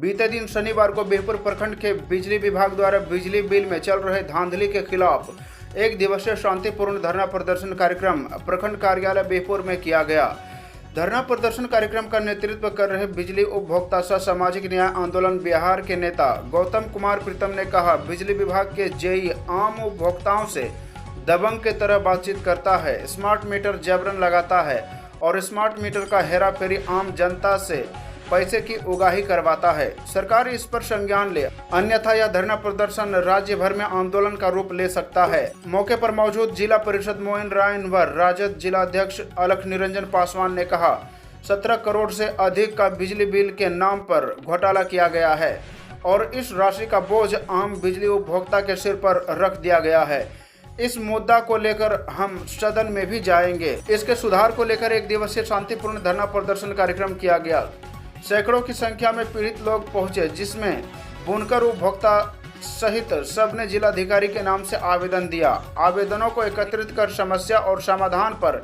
बीते दिन शनिवार को बिहपुर प्रखंड के बिजली विभाग द्वारा बिजली बिल में चल रहे धांधली के खिलाफ एक दिवसीय शांतिपूर्ण धरना प्रदर्शन कार्यक्रम प्रखंड कार्यालय बिहपुर में किया गया। धरना प्रदर्शन कार्यक्रम का नेतृत्व कर रहे बिजली उपभोक्ता सह सामाजिक न्याय आंदोलन बिहार के नेता गौतम कुमार प्रीतम ने कहा, बिजली विभाग के जेई आम उपभोक्ताओं से दबंग के तरह बातचीत करता है, स्मार्ट मीटर जबरन लगाता है और स्मार्ट मीटर का हेराफेरी आम जनता से पैसे की उगाही करवाता है। सरकार इस पर संज्ञान ले, अन्यथा यह धरना प्रदर्शन राज्य भर में आंदोलन का रूप ले सकता है। मौके पर मौजूद जिला परिषद मोइन रायन व राजद जिलाध्यक्ष अलख निरंजन पासवान ने कहा, 17 करोड़ से अधिक का बिजली बिल के नाम पर घोटाला किया गया है और इस राशि का बोझ आम बिजली उपभोक्ता के सिर पर रख दिया गया है। इस मुद्दा को लेकर हम सदन में भी जाएंगे। इसके सुधार को लेकर एक दिवसीय शांतिपूर्ण धरना प्रदर्शन कार्यक्रम किया गया। सैकड़ों की संख्या में पीड़ित लोग पहुंचे, जिसमें बुनकर उपभोक्ता सहित सबने जिलाधिकारी के नाम से आवेदन दिया। आवेदनों को एकत्रित कर समस्या और समाधान पर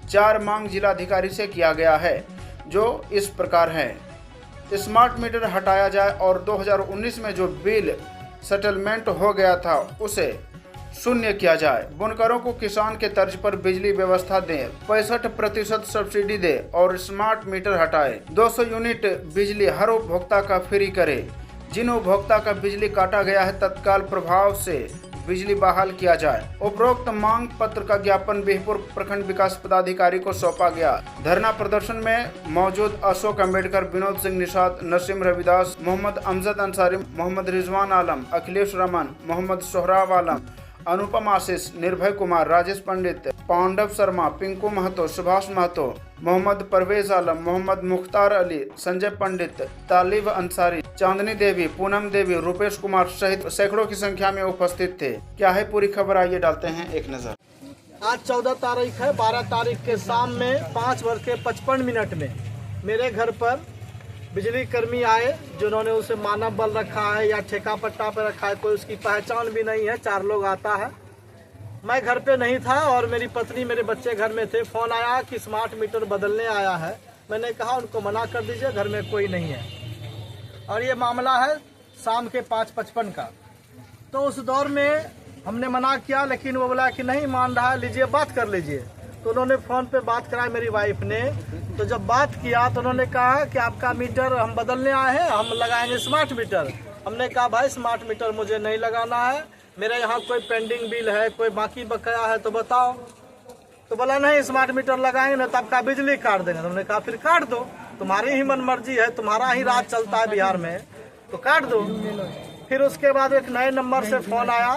4 मांग जिलाधिकारी से किया गया है, जो इस प्रकार हैं। स्मार्ट मीटर हटाया जाए और 2019 में जो बिल सेटलमेंट हो गया था उसे शून्य किया जाए। बुनकरों को किसान के तर्ज पर बिजली व्यवस्था दें, 65% सब्सिडी दे और स्मार्ट मीटर हटाए। 200 यूनिट बिजली हर उपभोक्ता का फ्री करे। जिन उपभोक्ता का बिजली काटा गया है तत्काल प्रभाव से बिजली बहाल किया जाए। उपरोक्त मांग पत्र का ज्ञापन बिहपुर प्रखंड विकास पदाधिकारी को सौंपा गया। धरना प्रदर्शन में मौजूद अशोक अम्बेडकर, विनोद सिंह निषाद, नसीम रविदास, मोहम्मद अमजद अंसारी, मोहम्मद रिजवान आलम, अखिलेश रमन, मोहम्मद सोहराब आलम, अनुपम आशीष, निर्भय कुमार, राजेश पंडित, पांडव शर्मा, पिंकू महतो, सुभाष महतो, मोहम्मद परवेज आलम, मोहम्मद मुख्तार अली, संजय पंडित, तालिब अंसारी, चांदनी देवी, पूनम देवी, रुपेश कुमार सहित सैकड़ों की संख्या में उपस्थित थे। क्या है पूरी खबर, आइए डालते हैं एक नजर। आज 14 तारीख है। 12 तारीख के शाम में 5:55 में मेरे घर पर बिजली कर्मी आए, जिन्होंने उसे मानव बल रखा है या ठेका पट्टा पर रखा है, कोई उसकी पहचान भी नहीं है। 4 लोग आता है। मैं घर पे नहीं था और मेरी पत्नी, मेरे बच्चे घर में थे। फोन आया कि स्मार्ट मीटर बदलने आया है। मैंने कहा उनको मना कर दीजिए, घर में कोई नहीं है। और ये मामला है शाम के 5:55 का। तो उस दौर में हमने मना किया, लेकिन वो बोला कि नहीं मान रहा है, लीजिए बात कर लीजिए। तो उन्होंने फ़ोन पे बात कराई मेरी वाइफ ने। तो जब बात किया तो उन्होंने कहा कि आपका मीटर हम बदलने आए हैं, हम लगाएंगे स्मार्ट मीटर। हमने कहा भाई स्मार्ट मीटर मुझे नहीं लगाना है, मेरे यहाँ कोई पेंडिंग बिल है, कोई बाकी बकाया है तो बताओ। तो बोला नहीं स्मार्ट मीटर लगाएंगे ना तो आपका बिजली काट देंगे। तो हमने कहा फिर काट दो, तुम्हारी ही मन मर्जी है, तुम्हारा ही राज चलता है बिहार में, तो काट दो। फिर उसके बाद एक नए नंबर से फोन आया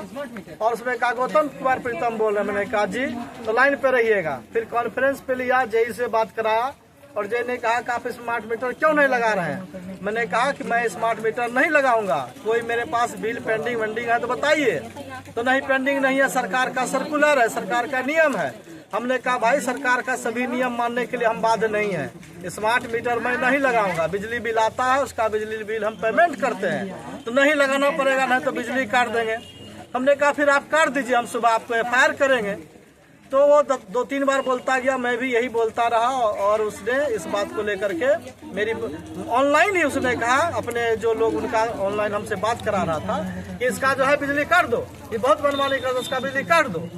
और उसमें कहा गौतम कुमार प्रीतम बोल रहे। मैंने कहा जी, तो लाइन पे रहिएगा। फिर कॉन्फ्रेंस पे लिया, जेई से बात कराया और जेई ने कहा कि आप स्मार्ट मीटर क्यों नहीं लगा रहे हैं। मैंने कहा कि मैं स्मार्ट मीटर नहीं लगाऊंगा, कोई मेरे पास बिल पेंडिंग वेंडिंग है तो बताइए। तो नहीं पेंडिंग नहीं है, सरकार का सर्कुलर है, सरकार का नियम है। हमने कहा भाई सरकार का सभी नियम मानने के लिए हम बाध्य नहीं है, स्मार्ट मीटर मैं नहीं लगाऊंगा। बिजली बिल आता है, उसका बिजली बिल हम पेमेंट करते हैं, तो नहीं लगाना पड़ेगा, नहीं तो बिजली काट देंगे। हमने कहा फिर आप काट दीजिए, हम सुबह आपको FIR करेंगे। तो वो 2-3 बार बोलता गया, मैं भी यही बोलता रहा और उसने इस बात को लेकर के मेरी ऑनलाइन ही उसने कहा, अपने जो लोग उनका ऑनलाइन हमसे बात करा रहा था कि इसका जो है बिजली काट दो, ये बहुत मनमानी कर दो, उसका बिजली काट दो।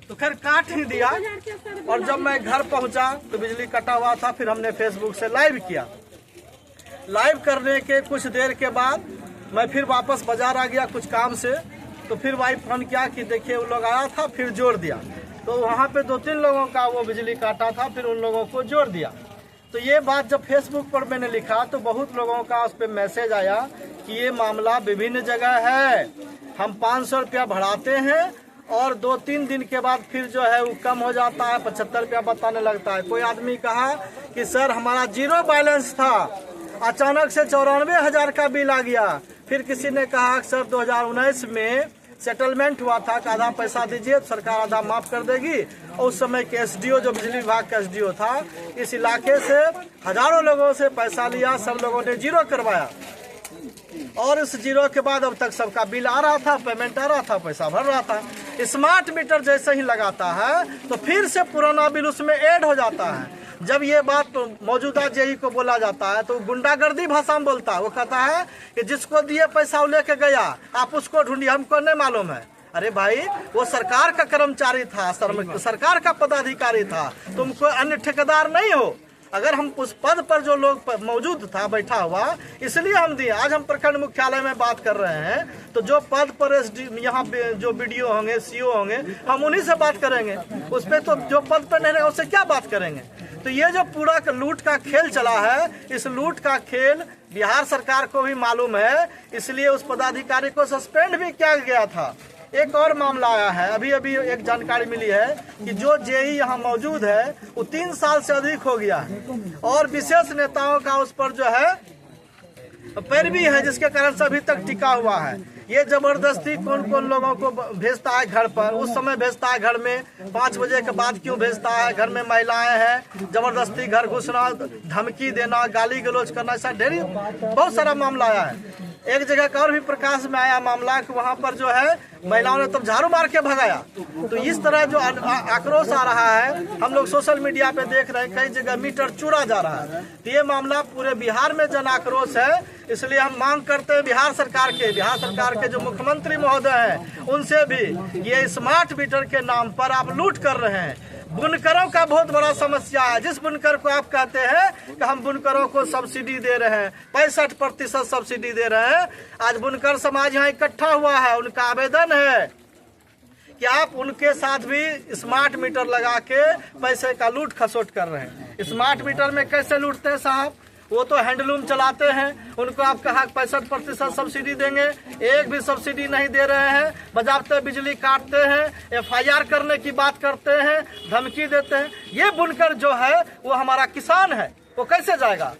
तो खैर काट ही दिया। और जब मैं घर पहुंचा तो बिजली कटा हुआ था। फिर हमने फेसबुक से लाइव किया। लाइव करने के कुछ देर के बाद मैं फिर वापस बाजार आ गया कुछ काम से। तो फिर वाइफ फोन किया कि देखिए वो लोग आया था, फिर जोड़ दिया। तो वहाँ पे 2-3 लोगों का वो बिजली काटा था, फिर उन लोगों को जोड़ दिया। तो ये बात जब फेसबुक पर मैंने लिखा तो बहुत लोगों का उस पर मैसेज आया कि ये मामला विभिन्न जगह है, हम 500 रुपया बढ़ाते हैं और 2-3 दिन के बाद फिर जो है वो कम हो जाता है, 75 रुपया बताने लगता है। कोई आदमी कहा कि सर हमारा 0 बैलेंस था, अचानक से 94,000 का बिल आ गया। फिर किसी ने कहा सर 2019 में सेटलमेंट हुआ था कि आधा पैसा दीजिए, सरकार आधा माफ कर देगी। और उस समय के SDO, जो बिजली विभाग का SDO था, इस इलाके से हजारों लोगों से पैसा लिया, सब लोगों ने 0 करवाया। और इस 0 के बाद अब तक सबका बिल आ रहा था, पेमेंट आ रहा था, पैसा भर रहा था। स्मार्ट मीटर जैसे ही लगाता है तो फिर से पुराना बिल उसमें ऐड हो जाता है। जब ये बात मौजूदा जेई को बोला जाता है तो गुंडागर्दी भाषा में बोलता है। वो कहता है कि जिसको दिए पैसा वो लेके गया, आप उसको ढूंढिए, हमको नहीं मालूम है। अरे भाई, वो सरकार का कर्मचारी था, सरकार का पदाधिकारी था, तुम कोई अन्य ठेकेदार नहीं हो। अगर हम उस पद पर जो लोग मौजूद था बैठा हुआ, इसलिए हम दिए। आज हम प्रखंड मुख्यालय में बात कर रहे हैं तो जो पद पर यहाँ जो बीडीओ होंगे, सीओ होंगे, हम उन्हीं से बात करेंगे। उस पर तो जो पद पर नहीं रहेगा उससे क्या बात करेंगे। तो ये जो पूरा लूट का खेल चला है, इस लूट का खेल बिहार सरकार को भी मालूम है, इसलिए उस पदाधिकारी को सस्पेंड भी किया गया था। एक और मामला आया है, अभी एक जानकारी मिली है कि जो जेई यहाँ मौजूद है वो 3 साल से अधिक हो गया है और विशेष नेताओं का उस पर जो है पैरवी है, जिसके कारण से अभी तक टिका हुआ है। ये जबरदस्ती कौन कौन लोगों को भेजता है घर पर, उस समय भेजता है घर में, 5 बजे के बाद क्यों भेजता है, घर में महिलाएं हैं, जबरदस्ती घर घुसना, धमकी देना, गाली गलौज करना, ऐसा ढेरी बहुत सारा मामला आया है। एक जगह का और भी प्रकाश में आया मामला कि वहाँ पर जो है महिलाओं ने तब झाड़ू मार के भगाया। तो इस तरह जो आक्रोश आ रहा है, हम लोग सोशल मीडिया पे देख रहे हैं, कई जगह मीटर चुरा जा रहा है। तो ये मामला पूरे बिहार में जन आक्रोश है। इसलिए हम मांग करते हैं बिहार सरकार के जो मुख्यमंत्री महोदय हैं उनसे भी, ये स्मार्ट मीटर के नाम पर आप लूट कर रहे हैं। बुनकरों का बहुत बड़ा समस्या है। जिस बुनकर को आप कहते हैं कि हम बुनकरों को सब्सिडी दे रहे हैं, 65% सब्सिडी दे रहे हैं, आज बुनकर समाज यहाँ इकट्ठा हुआ है। उनका आवेदन है कि आप उनके साथ भी स्मार्ट मीटर लगा के पैसे का लूट खसोट कर रहे हैं। स्मार्ट मीटर में कैसे लूटते हैं साहब? वो तो हैंडलूम चलाते हैं, उनको आप कहा 65% सब्सिडी देंगे, एक भी सब्सिडी नहीं दे रहे हैं, बजाबते बिजली काटते हैं, FIR करने की बात करते हैं, धमकी देते हैं। ये बुनकर जो है वो हमारा किसान है, वो कैसे जाएगा?